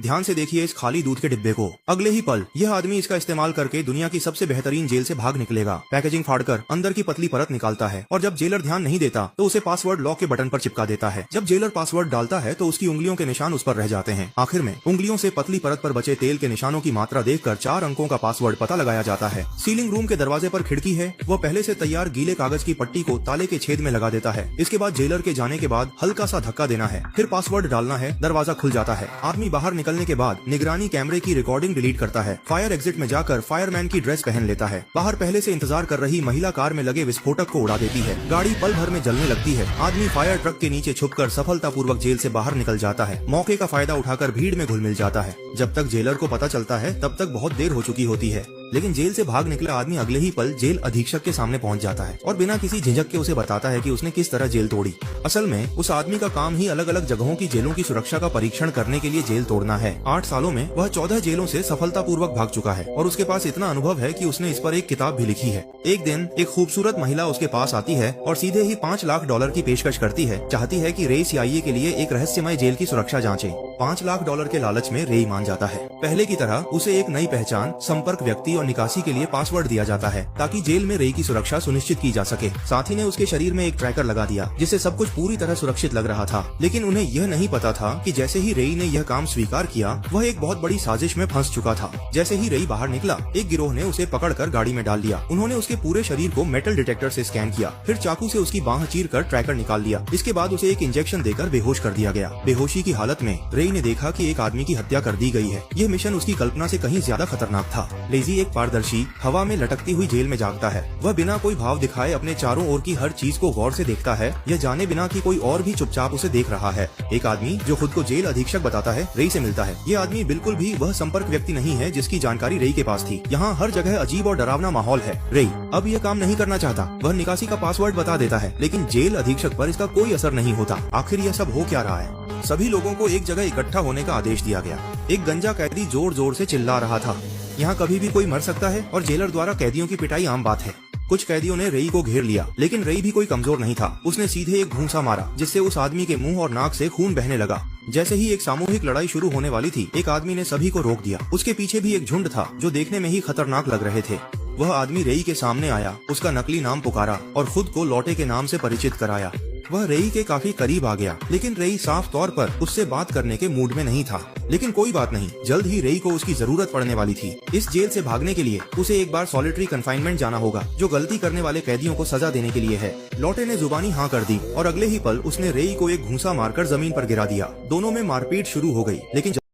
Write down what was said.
ध्यान से देखिए इस खाली दूध के डिब्बे को। अगले ही पल यह आदमी इसका इस्तेमाल करके दुनिया की सबसे बेहतरीन जेल से भाग निकलेगा। पैकेजिंग फाड़कर अंदर की पतली परत निकालता है और जब जेलर ध्यान नहीं देता तो उसे पासवर्ड लॉक के बटन पर चिपका देता है। जब जेलर पासवर्ड डालता है तो उसकी उंगलियों के निशान उस पर रह जाते हैं। आखिर में उंगलियों से पतली परत पर बचे तेल के निशानों की मात्रा देखकर 4 अंकों का पासवर्ड पता लगाया जाता है। सीलिंग रूम के दरवाजे पर खिड़की है, वह पहले से तैयार गीले कागज की पट्टी को ताले के छेद में लगा देता है। इसके बाद जेलर के जाने के बाद हल्का सा धक्का देना है, फिर पासवर्ड डालना है, दरवाजा खुल जाता है। आदमी बाहर निकलने के बाद निगरानी कैमरे की रिकॉर्डिंग डिलीट करता है। फायर एग्जिट में जाकर फायरमैन की ड्रेस पहन लेता है। बाहर पहले से इंतजार कर रही महिला कार में लगे विस्फोटक को उड़ा देती है। गाड़ी पल भर में जलने लगती है। आदमी फायर ट्रक के नीचे छुपकर सफलतापूर्वक जेल से बाहर निकल जाता है। मौके का फायदा उठाकर भीड़ में घुल मिल जाता है। जब तक जेलर को पता चलता है तब तक बहुत देर हो चुकी होती है, लेकिन जेल से भाग निकला आदमी अगले ही पल जेल अधीक्षक के सामने पहुंच जाता है और बिना किसी झिझक के उसे बताता है कि उसने किस तरह जेल तोड़ी। असल में उस आदमी का काम ही अलग अलग जगहों की जेलों की सुरक्षा का परीक्षण करने के लिए जेल तोड़ना है। 8 सालों में वह 14 जेलों से सफलतापूर्वक भाग चुका है और उसके पास इतना अनुभव है कि उसने इस पर एक किताब भी लिखी है। एक दिन एक खूबसूरत महिला उसके पास आती है और सीधे ही $5 लाख की पेशकश करती है। चाहती है कि रे CIA के लिए एक रहस्यमय जेल की सुरक्षा जांचे। $5 लाख के लालच में रे मान जाता है। पहले की तरह उसे एक नई पहचान, संपर्क व्यक्ति और निकासी के लिए पासवर्ड दिया जाता है ताकि जेल में रे की सुरक्षा सुनिश्चित की जा सके। साथी ने उसके शरीर में एक ट्रैकर लगा दिया जिससे सब कुछ पूरी तरह सुरक्षित लग रहा था, लेकिन उन्हें यह नहीं पता था कि जैसे ही रे ने यह काम स्वीकार किया वह एक बहुत बड़ी साजिश में फंस चुका था। जैसे ही रे बाहर निकला एक गिरोह ने उसे पकड़कर गाड़ी में डाल दिया। उन्होंने उसके पूरे शरीर को मेटल डिटेक्टर से स्कैन किया, फिर चाकू से उसकी बांह चीरकर ट्रैकर निकाल लिया। इसके बाद उसे एक इंजेक्शन देकर बेहोश कर दिया गया। बेहोशी की हालत में रे ने देखा कि एक आदमी की हत्या कर दी गई है। यह मिशन उसकी कल्पना से कहीं ज्यादा खतरनाक था। लेजी एक पारदर्शी हवा में लटकती हुई जेल में जागता है। वह बिना कोई भाव दिखाए अपने चारों ओर की हर चीज को गौर से देखता है, यह जाने बिना कि कोई और भी चुपचाप उसे देख रहा है। एक आदमी जो खुद को जेल अधीक्षक बताता है रे से मिलता है। ये आदमी बिल्कुल भी वह संपर्क व्यक्ति नहीं है जिसकी जानकारी रे के पास थी। यहाँ हर जगह अजीब और डरावना माहौल है। रे अब यह काम नहीं करना चाहता। वह निकासी का पासवर्ड बता देता है, लेकिन जेल अधीक्षक पर इसका कोई असर नहीं होता। आखिर यह सब हो क्या रहा है? सभी लोगों को एक जगह इकट्ठा होने का आदेश दिया गया। एक गंजा कैदी जोर जोर से चिल्ला रहा था, यहाँ कभी भी कोई मर सकता है और जेलर द्वारा कैदियों की पिटाई आम बात है। कुछ कैदियों ने रई को घेर लिया, लेकिन रई भी कोई कमजोर नहीं था। उसने सीधे एक घूंसा मारा जिससे उस आदमी के मुंह और नाक से खून बहने लगा। जैसे ही एक सामूहिक लड़ाई शुरू होने वाली थी, एक आदमी ने सभी को रोक दिया। उसके पीछे भी एक झुंड था जो देखने में ही खतरनाक लग रहे थे। वह आदमी रई के सामने आया, उसका नकली नाम पुकारा और खुद को लौटे के नाम से परिचित कराया। वह रई के काफी करीब आ गया, लेकिन रई साफ तौर पर उससे बात करने के मूड में नहीं था। लेकिन कोई बात नहीं, जल्द ही रई को उसकी जरूरत पड़ने वाली थी। इस जेल से भागने के लिए उसे एक बार सॉलिटरी कन्फाइनमेंट जाना होगा, जो गलती करने वाले कैदियों को सजा देने के लिए है। लौटे ने जुबानी हाँ कर दी और अगले ही पल उसने रई को एक घूंसा मारकर जमीन पर गिरा दिया। दोनों में मारपीट शुरू हो गई, लेकिन